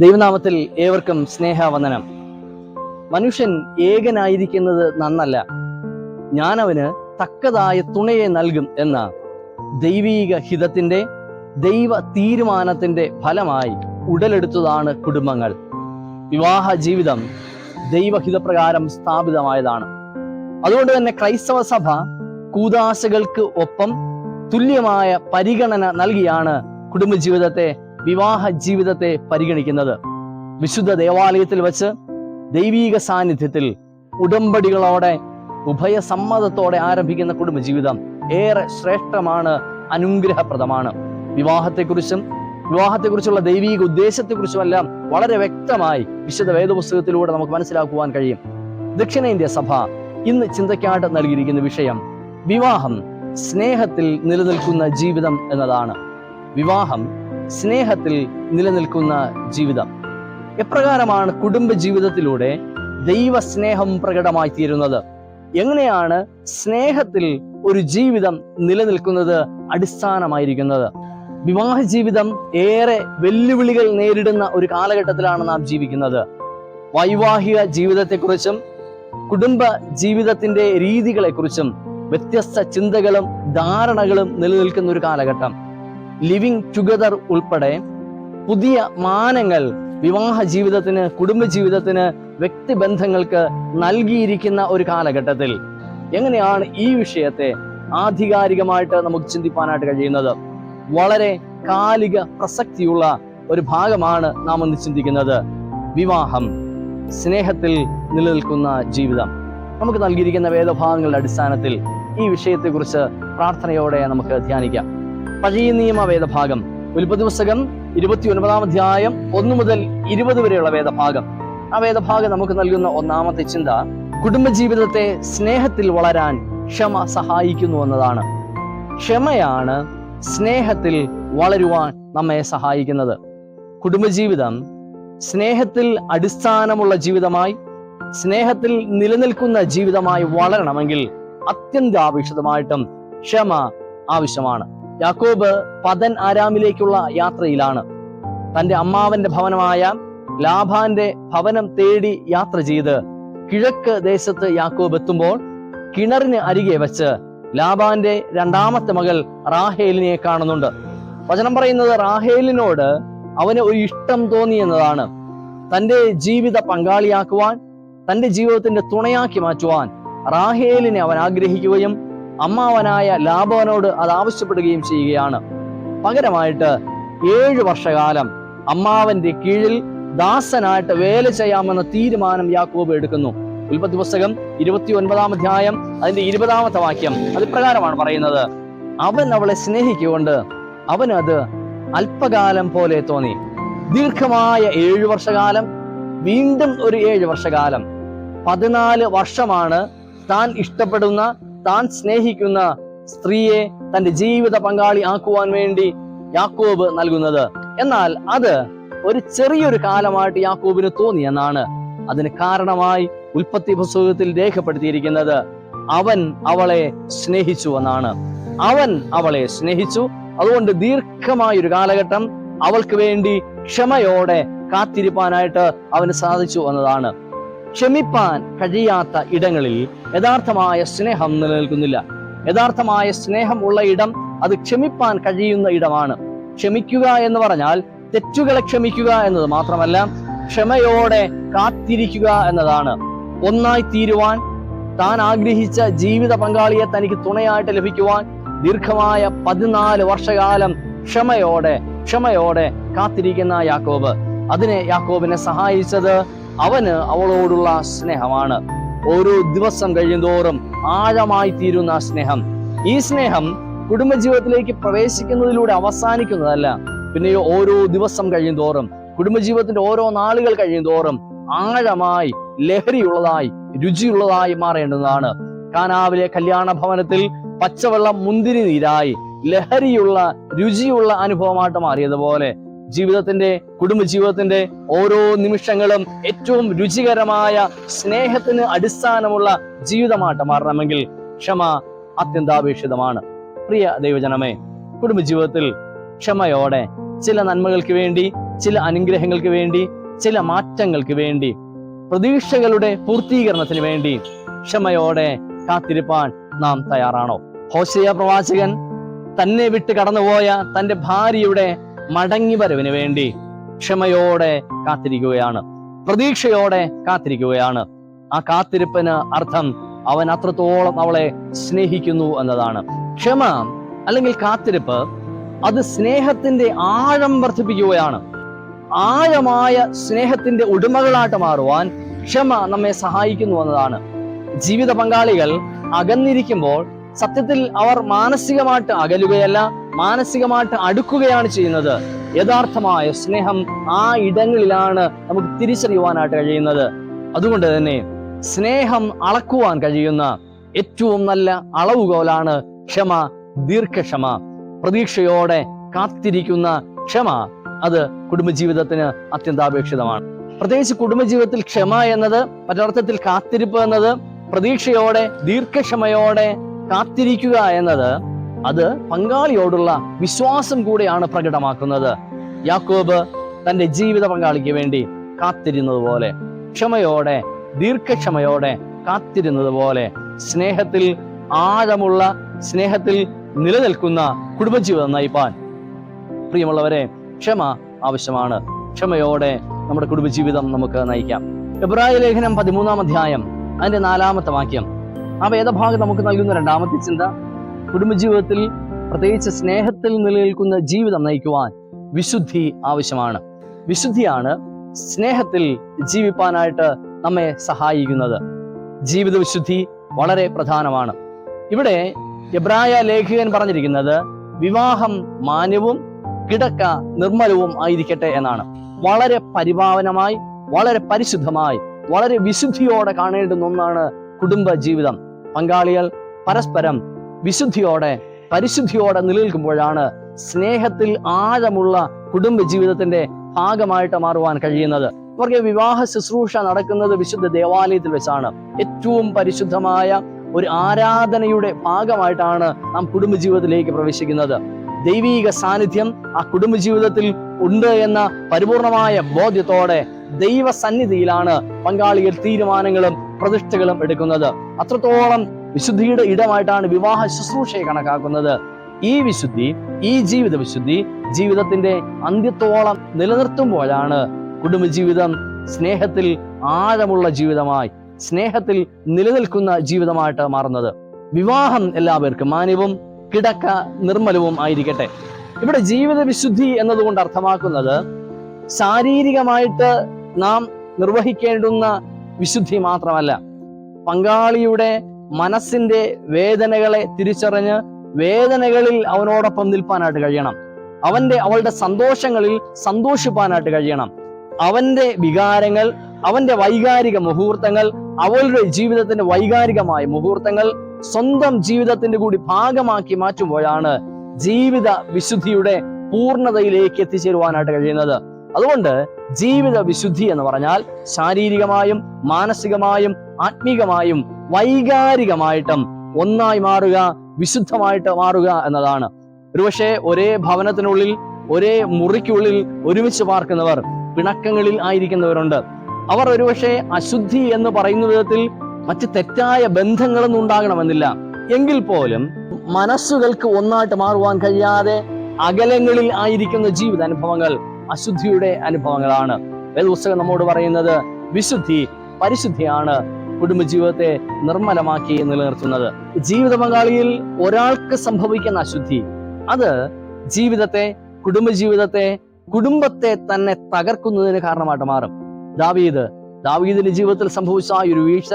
ദൈവനാമത്തിൽ ഏവർക്കും സ്നേഹവന്ദനം. മനുഷ്യൻ ഏകനായിരിക്കുന്നത് നന്നല്ല, ഞാൻ അവന് തക്കതായ തുണയെ നൽകും എന്ന ദൈവീക ഹിതത്തിന്റെ ദൈവ തീരുമാനത്തിന്റെ ഫലമായി ഉടലെടുത്തതാണ് കുടുംബങ്ങൾ. വിവാഹ ജീവിതം ദൈവഹിതപ്രകാരം സ്ഥാപിതമായതാണ്. അതുകൊണ്ട് തന്നെ ക്രൈസ്തവ സഭ കൂദാശകൾക്ക് ഒപ്പം തുല്യമായ പരിഗണന നൽകിയാണ് കുടുംബജീവിതത്തെ, വിവാഹ ജീവിതത്തെ പരിഗണിക്കുന്നത്. വിശുദ്ധ ദേവാലയത്തിൽ വെച്ച് ദൈവീക സാന്നിധ്യത്തിൽ ഉടമ്പടികളോടെ ഉഭയസമ്മതത്തോടെ ആരംഭിക്കുന്ന കുടുംബജീവിതം ഏറെ ശ്രേഷ്ഠമാണ്, അനുഗ്രഹപ്രദമാണ്. വിവാഹത്തെക്കുറിച്ചുള്ള ദൈവീക ഉദ്ദേശത്തെക്കുറിച്ചുമെല്ലാം വളരെ വ്യക്തമായി വിശുദ്ധ വേദപുസ്തകത്തിലൂടെ നമുക്ക് മനസ്സിലാക്കുവാൻ കഴിയും. ദക്ഷിണേന്ത്യ സഭ ഇന്ന് ചിന്തയ്ക്കായിട്ട് നൽകിയിരിക്കുന്ന വിഷയം വിവാഹം സ്നേഹത്തിൽ നിലനിൽക്കുന്ന ജീവിതം എന്നതാണ്. വിവാഹം സ്നേഹത്തിൽ നിലനിൽക്കുന്ന ജീവിതം. എപ്രകാരമാണ് കുടുംബ ജീവിതത്തിലൂടെ ദൈവസ്നേഹം പ്രകടമായി തീരുന്നത്? എങ്ങനെയാണ് സ്നേഹത്തിൽ ഒരു ജീവിതം നിലനിൽക്കുന്നത് അടിസ്ഥാനമായിരിക്കുന്നത്? വിവാഹ ജീവിതം ഏറെ വെല്ലുവിളികൾ നേരിടുന്ന ഒരു കാലഘട്ടത്തിലാണ് നാം ജീവിക്കുന്നത്. വൈവാഹിക ജീവിതത്തെക്കുറിച്ചും കുടുംബ ജീവിതത്തിന്റെ രീതികളെക്കുറിച്ചും വ്യത്യസ്ത ചിന്തകളും ധാരണകളും നിലനിൽക്കുന്ന ഒരു കാലഘട്ടം. ലിവിങ് ടുഗദർ ഉൾപ്പെടെ പുതിയ മാനങ്ങൾ വിവാഹ ജീവിതത്തിന്, കുടുംബജീവിതത്തിന്, വ്യക്തിബന്ധങ്ങൾക്ക് നൽകിയിരിക്കുന്ന ഒരു കാലഘട്ടത്തിൽ എങ്ങനെയാണ് ഈ വിഷയത്തെ ആധികാരികമായിട്ട് നമുക്ക് ചിന്തിപ്പാനായിട്ട് കഴിയുന്നത്? വളരെ കാലിക പ്രസക്തിയുള്ള ഒരു ഭാഗമാണ് നാം ഒന്ന് ചിന്തിക്കുന്നത്. വിവാഹം സ്നേഹത്തിൽ നിലനിൽക്കുന്ന ജീവിതം. നമുക്ക് നൽകിയിരിക്കുന്ന വേദഭാഗങ്ങളുടെ അടിസ്ഥാനത്തിൽ ഈ വിഷയത്തെക്കുറിച്ച് പ്രാർത്ഥനയോടെ നമുക്ക് ധ്യാനിക്കാം. പഴയ നിയമ വേദഭാഗം, ഉൽപ്പത്തി പുസ്തകം 29 അധ്യായം 1 മുതൽ 20 വരെയുള്ള വേദഭാഗം. ആ വേദഭാഗം നമുക്ക് നൽകുന്ന ഒന്നാമത്തെ ചിന്ത, കുടുംബജീവിതത്തെ സ്നേഹത്തിൽ വളരാൻ ക്ഷമ സഹായിക്കുന്നു എന്നതാണ്. ക്ഷമയാണ് സ്നേഹത്തിൽ വളരുവാൻ നമ്മെ സഹായിക്കുന്നത്. കുടുംബജീവിതം സ്നേഹത്തിൽ അടിസ്ഥാനമുള്ള ജീവിതമായി, സ്നേഹത്തിൽ നിലനിൽക്കുന്ന ജീവിതമായി വളരണമെങ്കിൽ അത്യന്താപേക്ഷിതമായിട്ടും ക്ഷമ ആവശ്യമാണ്. യാക്കോബ് പദൻ ആരാമിലേക്കുള്ള യാത്രയിലാണ്. തന്റെ അമ്മാവന്റെ ഭവനമായ ലാബാന്റെ ഭവനം തേടി യാത്ര ചെയ്ത് കിഴക്ക് ദേശത്ത് യാക്കോബ് എത്തുമ്പോൾ കിണറിന് അരികെ വെച്ച് ലാബാന്റെ രണ്ടാമത്തെ മകൾ റാഹേലിനെ കാണുന്നുണ്ട്. വചനം പറയുന്നത് റാഹേലിനോട് അവന് ഒരു ഇഷ്ടം തോന്നി എന്നതാണ്. തന്റെ ജീവിത പങ്കാളിയാക്കുവാൻ, തന്റെ ജീവിതത്തിന്റെ തുണയാക്കി മാറ്റുവാൻ റാഹേലിനെ അവൻ ആഗ്രഹിക്കുകയും അമ്മാവനായ ലാബാനോട് അത് ആവശ്യപ്പെടുകയും ചെയ്യുകയാണ്. പകരമായിട്ട് 7 വർഷകാലം അമ്മാവന്റെ കീഴിൽ ദാസനായിട്ട് വേല ചെയ്യാമെന്ന തീരുമാനം യാക്കോബ് എടുക്കുന്നു. ഉൽപ്പത്തി പുസ്തകം 29 അധ്യായം അതിന്റെ 20 വാക്യം അത് പ്രകാരമാണ് പറയുന്നത്, അവൻ അവളെ സ്നേഹിക്കൊണ്ട് അവനത് അല്പകാലം പോലെ തോന്നി. ദീർഘമായ 7 വർഷകാലം, വീണ്ടും ഒരു 7 വർഷകാലം, 14 വർഷമാണ് താൻ ഇഷ്ടപ്പെടുന്ന, താൻ സ്നേഹിക്കുന്ന സ്ത്രീയെ തന്റെ ജീവിത പങ്കാളി ആക്കുവാൻ വേണ്ടി യാക്കോബ് നൽകുന്നത്. എന്നാൽ അത് ഒരു ചെറിയൊരു കാലമായിട്ട് യാക്കോബിന് തോന്നി എന്നാണ്. അതിന് കാരണമായി ഉൽപ്പത്തി പുസ്തകത്തിൽ രേഖപ്പെടുത്തിയിരിക്കുന്നത് അവൻ അവളെ സ്നേഹിച്ചു എന്നാണ്. അവൻ അവളെ സ്നേഹിച്ചു. അതുകൊണ്ട് ദീർഘമായൊരു കാലഘട്ടം അവൾക്ക് വേണ്ടി ക്ഷമയോടെ കാത്തിരിപ്പാനായിട്ട് അവന് സാധിച്ചു എന്നതാണ്. ക്ഷമിപ്പാൻ കഴിയാത്ത ഇടങ്ങളിൽ യഥാർത്ഥമായ സ്നേഹം നിലനിൽക്കുന്നില്ല. യഥാർത്ഥമായ സ്നേഹം ഉള്ള ഇടം അത് ക്ഷമിപ്പാൻ കഴിയുന്ന ഇടമാണ്. ക്ഷമിക്കുക എന്ന് പറഞ്ഞാൽ തെറ്റുകളെ ക്ഷമിക്കുക എന്നത് മാത്രമല്ല, ക്ഷമയോടെ കാത്തിരിക്കുക എന്നതാണ്. ഒന്നായി തീരുവാൻ, താൻ ആഗ്രഹിച്ച ജീവിത പങ്കാളിയെ തനിക്ക് തുണയായിട്ട് ലഭിക്കുവാൻ ദീർഘമായ 14 വർഷകാലം ക്ഷമയോടെ കാത്തിരിക്കുന്ന യാക്കോബ്. അതിനെ യാക്കോബിനെ സഹായിച്ചത് അവന് അവളോടുള്ള സ്നേഹമാണ്. ഓരോ ദിവസം കഴിയുന്തോറും ആഴമായി തീരുന്ന സ്നേഹം. ഈ സ്നേഹം കുടുംബജീവിതത്തിലേക്ക് പ്രവേശിക്കുന്നതിലൂടെ അവസാനിക്കുന്നതല്ല, പിന്നെ ഓരോ ദിവസം കഴിയുന്തോറും, കുടുംബജീവിതത്തിന്റെ ഓരോ നാളുകൾ കഴിയുന്തോറും ആഴമായി, ലഹരിയുള്ളതായി, രുചിയുള്ളതായി മാറേണ്ടതാണ്. കാനാവിലെ കല്യാണ ഭവനത്തിൽ പച്ചവെള്ളം മുന്തിരി നീരായി ലഹരിയുള്ള, രുചിയുള്ള അനുഭവമായിട്ട് മാറിയതുപോലെ കുടുംബജീവിതത്തിന്റെ ഓരോ നിമിഷങ്ങളും ഏറ്റവും രുചികരമായ സ്നേഹത്തിന് അടിസ്ഥാനമുള്ള ജീവിതമായിട്ട് മാറണമെങ്കിൽ ക്ഷമ അത്യന്താപേക്ഷിതമാണ്. പ്രിയ ദൈവജനമേ, കുടുംബജീവിതത്തിൽ ക്ഷമയോടെ ചില നന്മകൾക്ക് വേണ്ടി, ചില അനുഗ്രഹങ്ങൾക്ക് വേണ്ടി, ചില മാറ്റങ്ങൾക്ക് വേണ്ടി, പ്രതീക്ഷകളുടെ പൂർത്തീകരണത്തിന് വേണ്ടി ക്ഷമയോടെ കാത്തിരിപ്പാൻ നാം തയ്യാറാണോ? ഹോശേയ പ്രവാചകൻ തന്നെ വിട്ട് കടന്നുപോയ തന്റെ ഭാര്യയുടെ മടങ്ങി വരവിന് വേണ്ടി ക്ഷമയോടെ കാത്തിരിക്കുകയാണ്, പ്രതീക്ഷയോടെ കാത്തിരിക്കുകയാണ്. ആ കാത്തിരിപ്പിന് അർത്ഥം അവൻ അത്രത്തോളം അവളെ സ്നേഹിക്കുന്നു എന്നതാണ്. ക്ഷമ അല്ലെങ്കിൽ കാത്തിരിപ്പ് അത് സ്നേഹത്തിന്റെ ആഴം വർദ്ധിപ്പിക്കുകയാണ്. ആഴമായ സ്നേഹത്തിന്റെ ഉടമകളായിട്ട് മാറുവാൻ ക്ഷമ നമ്മെ സഹായിക്കുന്നു എന്നതാണ്. ജീവിത പങ്കാളികൾ അകന്നിരിക്കുമ്പോൾ സത്യത്തിൽ അവർ മാനസികമായിട്ട് അകലുകയല്ല, മാനസികമായിട്ട് അടുക്കുകയാണ് ചെയ്യുന്നത്. യഥാർത്ഥമായ സ്നേഹം ആ ഇടങ്ങളിലാണ് നമുക്ക് തിരിച്ചറിയുവാനായിട്ട് കഴിയുന്നത്. അതുകൊണ്ട് തന്നെ സ്നേഹം അളക്കുവാൻ കഴിയുന്ന ഏറ്റവും നല്ല അളവുകോലാണ് ക്ഷമ, ദീർഘക്ഷമ, പ്രതീക്ഷയോടെ കാത്തിരിക്കുന്ന ക്ഷമ. അത് കുടുംബജീവിതത്തിന് അത്യന്താപേക്ഷിതമാണ്. പ്രത്യേകിച്ച് കുടുംബജീവിതത്തിൽ ക്ഷമ എന്നത്, മറ്റൊരർത്ഥത്തിൽ കാത്തിരിപ്പ് എന്നത്, പ്രതീക്ഷയോടെ ദീർഘക്ഷമയോടെ കാത്തിരിക്കുക എന്നത്, അത് പങ്കാളിയോടുള്ള വിശ്വാസം കൂടെയാണ് പ്രകടമാക്കുന്നത്. യാക്കോബ് തന്റെ ജീവിത പങ്കാളിക്ക് വേണ്ടി കാത്തിരുന്നത് പോലെ, ക്ഷമയോടെ ദീർഘക്ഷമയോടെ കാത്തിരുന്നത് പോലെ, സ്നേഹത്തിൽ ആഴമുള്ള, സ്നേഹത്തിൽ നിലനിൽക്കുന്ന കുടുംബജീവിതം നയിപ്പാൻ പ്രിയമുള്ളവരെ ക്ഷമ ആവശ്യമാണ്. ക്ഷമയോടെ നമ്മുടെ കുടുംബജീവിതം നമുക്ക് നയിക്കാം. എബ്രായ ലേഖനം 13-ാം അധ്യായം അതിന്റെ 4-ാമത്തെ വാക്യം, ആ വേദഭാഗം നമുക്ക് നൽകുന്ന 2-ാമത്തെ ചിന്ത, കുടുംബജീവിതത്തിൽ പ്രത്യേകിച്ച് സ്നേഹത്തിൽ നിലനിൽക്കുന്ന ജീവിതം നയിക്കുവാൻ വിശുദ്ധി ആവശ്യമാണ്. വിശുദ്ധിയാണ് സ്നേഹത്തിൽ ജീവിപ്പാനായിട്ട് നമ്മെ സഹായിക്കുന്നത്. ജീവിത വിശുദ്ധി വളരെ പ്രധാനമാണ്. ഇവിടെ എബ്രായ ലേഖകൻ പറഞ്ഞിരിക്കുന്നത് വിവാഹം മാന്യവും കിടക്ക നിർമ്മലവും ആയിരിക്കട്ടെ എന്നാണ്. വളരെ പരിപാവനമായി, വളരെ പരിശുദ്ധമായി, വളരെ വിശുദ്ധിയോടെ കാണേണ്ടുന്ന ഒന്നാണ് കുടുംബ ജീവിതം. പങ്കാളികൾ പരസ്പരം വിശുദ്ധിയോടെ പരിശുദ്ധിയോടെ നിലനിൽക്കുമ്പോഴാണ് സ്നേഹത്തിൽ ആഴമുള്ള കുടുംബ ജീവിതത്തിന്റെ ഭാഗമായിട്ട് മാറുവാൻ കഴിയുന്നത്. അവർക്ക് വിവാഹ ശുശ്രൂഷ നടക്കുന്നത് വിശുദ്ധ ദേവാലയത്തിൽ വെച്ചാണ്. ഏറ്റവും പരിശുദ്ധമായ ഒരു ആരാധനയുടെ ഭാഗമായിട്ടാണ് നാം കുടുംബജീവിതത്തിലേക്ക് പ്രവേശിക്കുന്നത്. ദൈവീക സാന്നിധ്യം ആ കുടുംബജീവിതത്തിൽ ഉണ്ട് എന്ന പരിപൂർണമായ ബോധ്യത്തോടെ ദൈവസന്നിധിയിലാണ് പങ്കാളികൾ തീരുമാനങ്ങളും പ്രതിഷ്ഠകളും എടുക്കുന്നത്. അത്രത്തോളം വിശുദ്ധിയുടെ ഇടമായിട്ടാണ് വിവാഹ ശുശ്രൂഷയെ കണക്കാക്കുന്നത്. ഈ വിശുദ്ധി, ഈ ജീവിത വിശുദ്ധി ജീവിതത്തിന്റെ അന്ത്യത്തോളം നിലനിർത്തുമ്പോഴാണ് കുടുംബജീവിതം സ്നേഹത്തിൽ ആഴമുള്ള ജീവിതമായി, സ്നേഹത്തിൽ നിലനിൽക്കുന്ന ജീവിതമായിട്ട് മാറുന്നത്. വിവാഹം എല്ലാവർക്കും മാന്യവും കിടക്ക നിർമ്മലവും ആയിരിക്കട്ടെ. ഇവിടെ ജീവിത വിശുദ്ധി എന്നതുകൊണ്ട് അർത്ഥമാക്കുന്നത് ശാരീരികമായിട്ട് നാം നിർവഹിക്കേണ്ടുന്ന വിശുദ്ധി മാത്രമല്ല, പങ്കാളിയുടെ മനസ്സിന്റെ വേദനകളെ തിരിച്ചറിഞ്ഞ് വേദനകളിൽ അവനോടൊപ്പം നിൽപ്പാനായിട്ട് കഴിയണം. അവളുടെ സന്തോഷങ്ങളിൽ സന്തോഷിപ്പാനായിട്ട് കഴിയണം. അവന്റെ വികാരങ്ങൾ, അവന്റെ വൈകാരിക മുഹൂർത്തങ്ങൾ, അവളുടെ ജീവിതത്തിന്റെ വൈകാരികമായ മുഹൂർത്തങ്ങൾ സ്വന്തം ജീവിതത്തിന്റെ കൂടി ഭാഗമാക്കി മാറ്റുമ്പോഴാണ് ജീവിത വിശുദ്ധിയുടെ പൂർണ്ണതയിലേക്ക് എത്തിച്ചേരുവാനായിട്ട് കഴിയുന്നത്. അതുകൊണ്ട് ജീവിത വിശുദ്ധി എന്ന് പറഞ്ഞാൽ ശാരീരികമായും മാനസികമായും ആത്മീകമായും വൈകാരികമായിട്ടും ഒന്നായി മാറുക, വിശുദ്ധമായിട്ട് മാറുക എന്നതാണ്. ഒരുപക്ഷെ ഒരേ ഭവനത്തിനുള്ളിൽ, ഒരേ മുറിക്കുള്ളിൽ ഒരുമിച്ച് പാർക്കുന്നവർ പിണക്കങ്ങളിൽ ആയിരിക്കുന്നവരുണ്ട്. അവർ ഒരുപക്ഷെ അശുദ്ധി എന്ന് പറയുന്ന വിധത്തിൽ മറ്റ് തെറ്റായ ബന്ധങ്ങളൊന്നും ഉണ്ടാകണമെന്നില്ല. എങ്കിൽ പോലും മനസ്സുകൾക്ക് ഒന്നായിട്ട് മാറുവാൻ കഴിയാതെ അകലങ്ങളിൽ ആയിരിക്കുന്ന ജീവിതാനുഭവങ്ങൾ അശുദ്ധിയുടെ അനുഭവങ്ങളാണ്. വേദപുസ്തകം നമ്മോട് പറയുന്നത് വിശുദ്ധി, പരിശുദ്ധിയാണ് കുടുംബജീവിതത്തെ നിർമ്മലമാക്കി നിലനിർത്തുന്നത്. ജീവിത പങ്കാളിയിൽ ഒരാൾക്ക് സംഭവിക്കുന്ന അശുദ്ധി അത് ജീവിതത്തെ, കുടുംബജീവിതത്തെ, കുടുംബത്തെ തന്നെ തകർക്കുന്നതിന് കാരണമായിട്ട് മാറും. ദാവീദിന്റെ ജീവിതത്തിൽ സംഭവിച്ച ഒരു വീഴ്ച,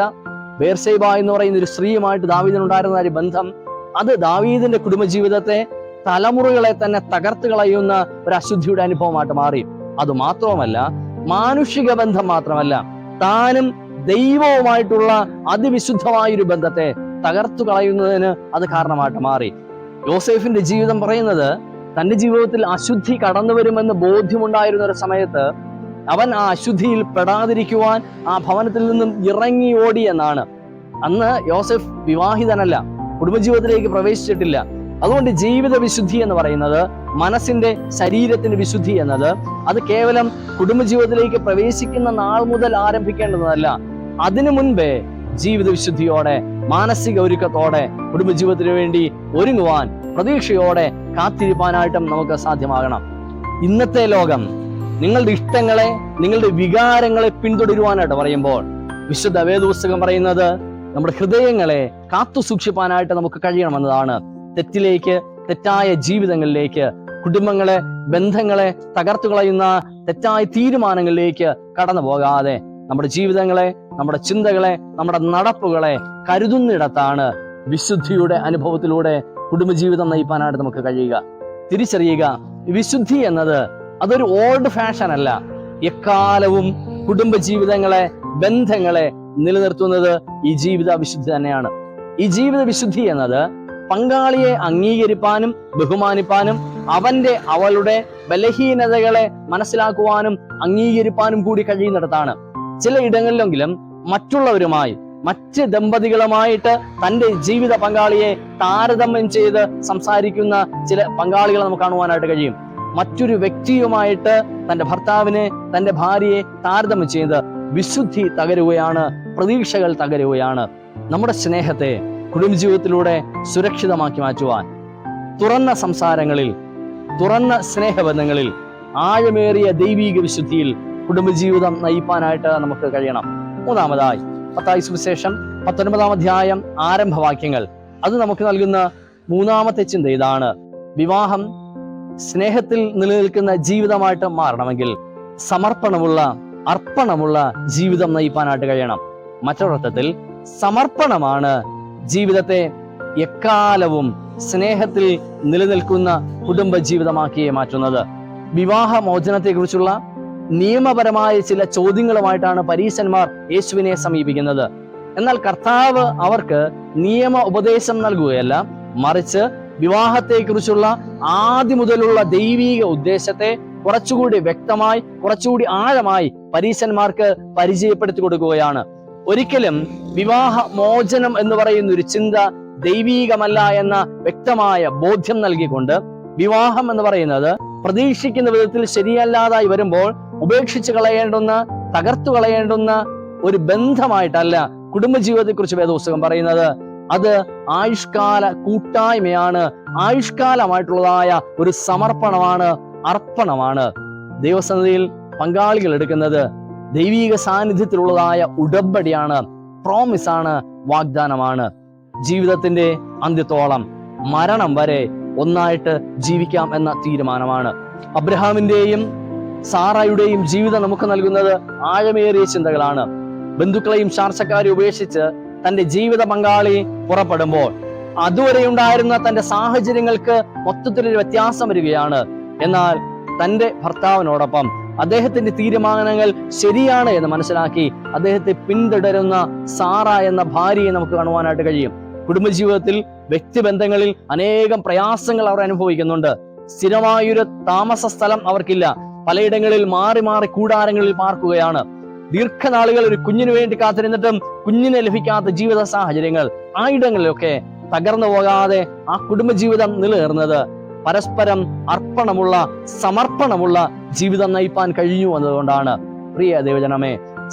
ബേർശേബ എന്ന് പറയുന്ന ഒരു സ്ത്രീയുമായിട്ട് ദാവീദിനുണ്ടായിരുന്ന ഒരു ബന്ധം, അത് ദാവീദിന്റെ കുടുംബജീവിതത്തെ, തലമുറകളെ തന്നെ തകർത്ത് കളയുന്ന ഒരു അശുദ്ധിയുടെ അനുഭവമായിട്ട് മാറി. അത് മാത്രവുമല്ല, മാനുഷിക ബന്ധം മാത്രമല്ല, താനും ദൈവവുമായിട്ടുള്ള അതിവിശുദ്ധമായ ഒരു ബന്ധത്തെ തകർത്തു കളയുന്നതിന് അത് കാരണമായിട്ട് മാറി. യോസേഫിന്റെ ജീവിതം പറയുന്നത് തന്റെ ജീവിതത്തിൽ അശുദ്ധി കടന്നു വരുമെന്ന് ബോധ്യമുണ്ടായിരുന്ന ഒരു സമയത്ത് അവൻ ആ അശുദ്ധിയിൽ പെടാതിരിക്കുവാൻ ആ ഭവനത്തിൽ നിന്നും ഇറങ്ങി ഓടി എന്നാണ്. അന്ന് യോസെഫ് വിവാഹിതനല്ല, കുടുംബജീവിതത്തിലേക്ക് പ്രവേശിച്ചിട്ടില്ല. അതുകൊണ്ട് ജീവിത വിശുദ്ധി എന്ന് പറയുന്നത്, മനസ്സിന്റെ ശരീരത്തിന്റെ വിശുദ്ധി എന്നത്, അത് കേവലം കുടുംബജീവിതത്തിലേക്ക് പ്രവേശിക്കുന്ന നാൾ മുതൽ ആരംഭിക്കേണ്ടതല്ല. അതിനു മുൻപേ ജീവിത വിശുദ്ധിയോടെ, മാനസിക ഒരുക്കത്തോടെ കുടുംബജീവിതത്തിന് വേണ്ടി ഒരുങ്ങുവാൻ, പ്രതീക്ഷയോടെ കാത്തിരിപ്പാനായിട്ടും നമുക്ക് സാധ്യമാകണം. ഇന്നത്തെ ലോകം നിങ്ങളുടെ ഇഷ്ടങ്ങളെ, നിങ്ങളുടെ വികാരങ്ങളെ പിന്തുടരുവാനായിട്ട് പറയുമ്പോൾ, വിശുദ്ധ വേദപുസ്തകം പറയുന്നത് നമ്മുടെ ഹൃദയങ്ങളെ കാത്തു സൂക്ഷിപ്പാനായിട്ട് നമുക്ക് കഴിയണമെന്നതാണ്. തെറ്റിലേക്ക്, തെറ്റായ ജീവിതങ്ങളിലേക്ക്, കുടുംബങ്ങളെ, ബന്ധങ്ങളെ തകർത്തു കളയുന്ന തെറ്റായ തീരുമാനങ്ങളിലേക്ക് കടന്നു പോകാതെ നമ്മുടെ ജീവിതങ്ങളെ, നമ്മുടെ ചിന്തകളെ, നമ്മുടെ നടപ്പുകളെ കരുതുന്നിടത്താണ് വിശുദ്ധിയുടെ അനുഭവത്തിലൂടെ കുടുംബജീവിതം നയിപ്പാനായിട്ട് നമുക്ക് കഴിയുക. തിരിച്ചറിയുക, വിശുദ്ധി എന്നത് അതൊരു ഓൾഡ് ഫാഷൻ അല്ല. എക്കാലവും കുടുംബജീവിതങ്ങളെ, ബന്ധങ്ങളെ നിലനിർത്തുന്നത് ഈ ജീവിത വിശുദ്ധി തന്നെയാണ്. ഈ ജീവിത വിശുദ്ധി എന്നത് പങ്കാളിയെ അംഗീകരിപ്പാനും ബഹുമാനിപ്പാനും അവളുടെ ബലഹീനതകളെ മനസ്സിലാക്കുവാനും അംഗീകരിപ്പാനും കൂടി കഴിയുന്നിടത്താണ്. ചില ഇടങ്ങളിലെങ്കിലും മറ്റുള്ളവരുമായി, മറ്റ് ദമ്പതികളുമായിട്ട് തൻ്റെ ജീവിത പങ്കാളിയെ താരതമ്യം ചെയ്ത് സംസാരിക്കുന്ന ചില പങ്കാളികളെ നമുക്ക് കാണുവാനായിട്ട് കഴിയും. മറ്റൊരു വ്യക്തിയുമായിട്ട് തൻ്റെ ഭർത്താവിനെ, തൻ്റെ ഭാര്യയെ താരതമ്യം ചെയ്ത് വിശുദ്ധി തകരുകയാണ്, പ്രതീക്ഷകൾ തകരുകയാണ്. നമ്മുടെ സ്നേഹത്തെ കുടുംബജീവിതത്തിലൂടെ സുരക്ഷിതമാക്കി മാറ്റുവാൻ, തുറന്ന സംസാരങ്ങളിൽ, തുറന്ന സ്നേഹബന്ധങ്ങളിൽ, ആഴമേറിയ ദൈവീക വിശുദ്ധിയിൽ കുടുംബജീവിതം നയിപ്പാനായിട്ട് നമുക്ക് കഴിയണം. മൂന്നാമതായി, മത്തായി സുവിശേഷം 19-ാം അധ്യായം ആരംഭവാക്യങ്ങൾ, അത് നമുക്ക് നൽകുന്ന മൂന്നാമത്തെ ചിന്ത ഇതാണ്: വിവാഹം സ്നേഹത്തിൽ നിലനിൽക്കുന്ന ജീവിതമായിട്ട് മാറണമെങ്കിൽ സമർപ്പണമുള്ള, അർപ്പണമുള്ള ജീവിതം നയിപ്പാനായിട്ട് കഴിയണം. മറ്റൊരർത്ഥത്തിൽ സമർപ്പണമാണ് ജീവിതത്തെ എക്കാലവും സ്നേഹത്തിൽ നിലനിൽക്കുന്ന കുടുംബ ജീവിതമാക്കി മാറ്റുന്നത്. വിവാഹ മോചനത്തെക്കുറിച്ചുള്ള നിയമപരമായ ചില ചോദ്യങ്ങളുമായിട്ടാണ് പരീശന്മാർ യേശുവിനെ സമീപിക്കുന്നത്. എന്നാൽ കർത്താവ് അവർക്ക് നിയമ ഉപദേശം നൽകുകയല്ല, മറിച്ച് വിവാഹത്തെക്കുറിച്ചുള്ള ആദ്യം മുതലുള്ള ദൈവീക ഉദ്ദേശത്തെ കുറച്ചുകൂടി വ്യക്തമായി, കുറച്ചുകൂടി ആഴമായി പരീശന്മാർക്ക് പരിചയപ്പെടുത്തി കൊടുക്കുകയാണ്. ഒരിക്കലും വിവാഹ മോചനം എന്ന് പറയുന്ന ഒരു ചിന്ത ദൈവീകമല്ല എന്ന വ്യക്തമായ ബോധ്യം നൽകിക്കൊണ്ട്, വിവാഹം എന്ന് പറയുന്നത് പ്രതീക്ഷിക്കുന്ന വിധത്തിൽ ശരിയല്ലാതായി വരുമ്പോൾ ഉപേക്ഷിച്ച് കളയേണ്ടുന്ന, തകർത്തു കളയേണ്ടുന്ന ഒരു ബന്ധമായിട്ടല്ല കുടുംബജീവിതത്തെക്കുറിച്ച് വേദപുസ്തകം പറയുന്നത്. അത് ആയുഷ്കാല കൂട്ടായ്മയാണ്, ആയുഷ്കാലമായിട്ടുള്ളതായ ഒരു സമർപ്പണമാണ്, അർപ്പണമാണ്. ദൈവസന്നിധിയിൽ പങ്കാളികൾ എടുക്കുന്നത് ദൈവീക സാന്നിധ്യത്തിലുള്ളതായ ഉടമ്പടിയാണ്, പ്രോമിസാണ്, വാഗ്ദാനമാണ്. ജീവിതത്തിന്റെ അന്ത്യത്തോളം, മരണം വരെ ഒന്നായിട്ട് ജീവിക്കാം എന്ന തീരുമാനമാണ്. അബ്രഹാമിന്റെയും സാറായുടെയും ജീവിതം നമുക്ക് നൽകുന്നത് ആഴമേറിയ ചിന്തകളാണ്. ബന്ധുക്കളെയും ചാർച്ചക്കാരെയും ഉപേക്ഷിച്ച് തന്റെ ജീവിത പങ്കാളി പുറപ്പെടുമ്പോൾ അതുവരെ ഉണ്ടായിരുന്ന തന്റെ സാഹചര്യങ്ങൾക്ക് മൊത്തത്തിലൊരു വ്യത്യാസം വരികയാണ്. എന്നാൽ തന്റെ ഭർത്താവിനോടൊപ്പം അദ്ദേഹത്തിന്റെ തീരുമാനങ്ങൾ ശരിയാണ് എന്ന് മനസ്സിലാക്കി അദ്ദേഹത്തെ പിന്തുടരുന്ന സാറ എന്ന ഭാര്യയെ നമുക്ക് കാണുവാനായിട്ട് കഴിയും. കുടുംബജീവിതത്തിൽ, വ്യക്തിബന്ധങ്ങളിൽ അനേകം പ്രയാസങ്ങൾ അവർ അനുഭവിക്കുന്നുണ്ട്. സ്ഥിരമായൊരു താമസ സ്ഥലം അവർക്കില്ല. പലയിടങ്ങളിൽ മാറി മാറി കൂടാരങ്ങളിൽ പാർക്കുകയാണ്. ദീർഘനാളുകൾ ഒരു കുഞ്ഞിനു വേണ്ടി കാത്തിരുന്നിട്ടും കുഞ്ഞിനെ ലഭിക്കാത്ത ജീവിത സാഹചര്യങ്ങൾ, ആ ഇടങ്ങളിലൊക്കെ തകർന്നു പോകാതെ ആ കുടുംബജീവിതം നിലനിർന്നത് പരസ്പരം അർപ്പണമുള്ള, സമർപ്പണമുള്ള ജീവിതം നയിപ്പാൻ കഴിഞ്ഞു എന്നതുകൊണ്ടാണ്. പ്രിയ ദൈവജനമേ,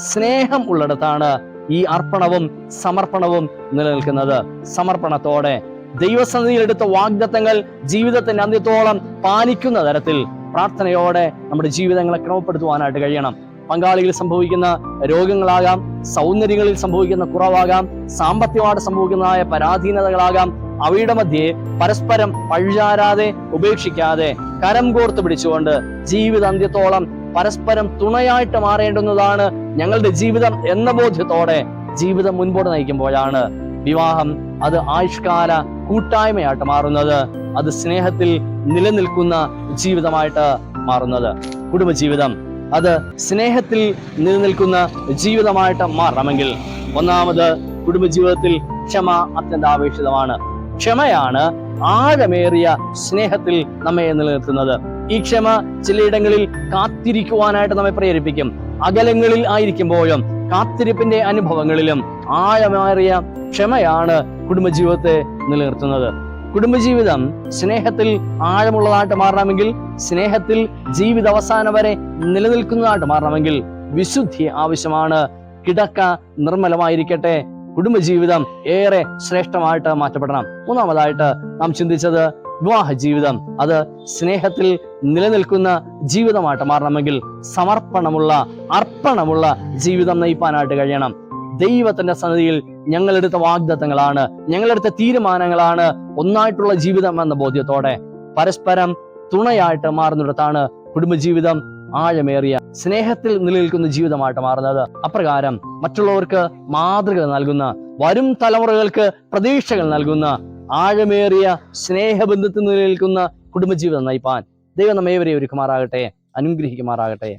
സ്നേഹം ഉള്ളിടത്താണ് ഈ അർപ്പണവും സമർപ്പണവും നിലനിൽക്കുന്നത്. സമർപ്പണത്തോടെ ദൈവസന്നിധിയിൽ എടുത്ത വാഗ്ദത്തങ്ങൾ ജീവിതത്തിന്റെ അന്ത്യത്തോളം പാലിക്കുന്ന തരത്തിൽ പ്രാർത്ഥനയോടെ നമ്മുടെ ജീവിതങ്ങളെ ക്രമപ്പെടുത്തുവാനായിട്ട് കഴിയണം. പങ്കാളികളിൽ സംഭവിക്കുന്ന രോഗങ്ങളാകാം, സൗന്ദര്യങ്ങളിൽ സംഭവിക്കുന്ന കുറവാകാം, സാമ്പത്തികമായിട്ട് സംഭവിക്കുന്നതായ പരാധീനതകളാകാം. അവയുടെ മധ്യേ പരസ്പരം പഴിചാരാതെ, ഉപേക്ഷിക്കാതെ, കരം കോർത്ത് പിടിച്ചുകൊണ്ട് ജീവിതാന്ത്യത്തോളം പരസ്പരം തുണയായിട്ട് മാറേണ്ടുന്നതാണ് ഞങ്ങളുടെ ജീവിതം എന്ന ബോധ്യത്തോടെ ജീവിതം മുൻപോട്ട് നയിക്കുമ്പോഴാണ് വിവാഹം അത് ആയുഷ്കാല കൂട്ടായ്മയായിട്ട് മാറുന്നത്. അത് സ്നേഹത്തിൽ നിലനിൽക്കുന്ന ജീവിതമായിട്ട് മാറുന്നത്. കുടുംബജീവിതം അത് സ്നേഹത്തിൽ നിലനിൽക്കുന്ന ജീവിതമായിട്ട് മാറണമെങ്കിൽ ഒന്നാമത് കുടുംബജീവിതത്തിൽ ക്ഷമ അത്യന്താപേക്ഷിതമാണ്. ക്ഷമയാണ് ആഴമേറിയ സ്നേഹത്തിൽ നമ്മെ നിലനിർത്തുന്നത്. ഈ ക്ഷമ ചിലയിടങ്ങളിൽ കാത്തിരിക്കുവാനായിട്ട് നമ്മെ പ്രേരിപ്പിക്കും. അകലങ്ങളിൽ ആയിരിക്കുമ്പോഴും കാത്തിരിപ്പിന്റെ അനുഭവങ്ങളിലും ആഴമേറിയ ക്ഷമയാണ് കുടുംബജീവിതത്തെ നിലനിർത്തുന്നത്. കുടുംബജീവിതം സ്നേഹത്തിൽ ആഴമുള്ളതായിട്ട് മാറണമെങ്കിൽ, സ്നേഹത്തിൽ ജീവിത അവസാനം വരെ നിലനിൽക്കുന്നതായിട്ട് മാറണമെങ്കിൽ വിശുദ്ധി ആവശ്യമാണ്. കിടക്ക നിർമ്മലമായിരിക്കട്ടെ. കുടുംബജീവിതം ഏറെ ശ്രേഷ്ഠമായിട്ട് മാറ്റപ്പെടണം. മൂന്നാമതായിട്ട് നാം ചിന്തിച്ചത് വിവാഹ ജീവിതം അത് സ്നേഹത്തിൽ നിലനിൽക്കുന്ന ജീവിതമായിട്ട് മാറണമെങ്കിൽ സമർപ്പണമുള്ള, അർപ്പണമുള്ള ജീവിതം നയിപ്പാനായിട്ട് കഴിയണം. ദൈവത്തിന്റെ സന്നിധിയിൽ ഞങ്ങളെടുത്ത വാഗ്ദത്തങ്ങളാണ്, ഞങ്ങളെടുത്ത തീരുമാനങ്ങളാണ് ഒന്നായിട്ടുള്ള ജീവിതം എന്ന ബോധ്യത്തോടെ പരസ്പരം തുണയായിട്ട് മാറുന്നിടത്താണ് കുടുംബജീവിതം ആഴമേറിയ സ്നേഹത്തിൽ നിലനിൽക്കുന്ന ജീവിതമായിട്ട് മാറുന്നത്. അപ്രകാരം മറ്റുള്ളവർക്ക് മാതൃക നൽകുന്ന, വരും തലമുറകൾക്ക് പ്രതീക്ഷകൾ നൽകുന്ന ആഴമേറിയ സ്നേഹബന്ധത്തിൽ നിലനിൽക്കുന്ന കുടുംബജീവിതം നയിപ്പാൻ ദൈവം നമ്മേവരെയും ഒരുക്കുമാറാകട്ടെ, അനുഗ്രഹിക്കുമാറാകട്ടെ.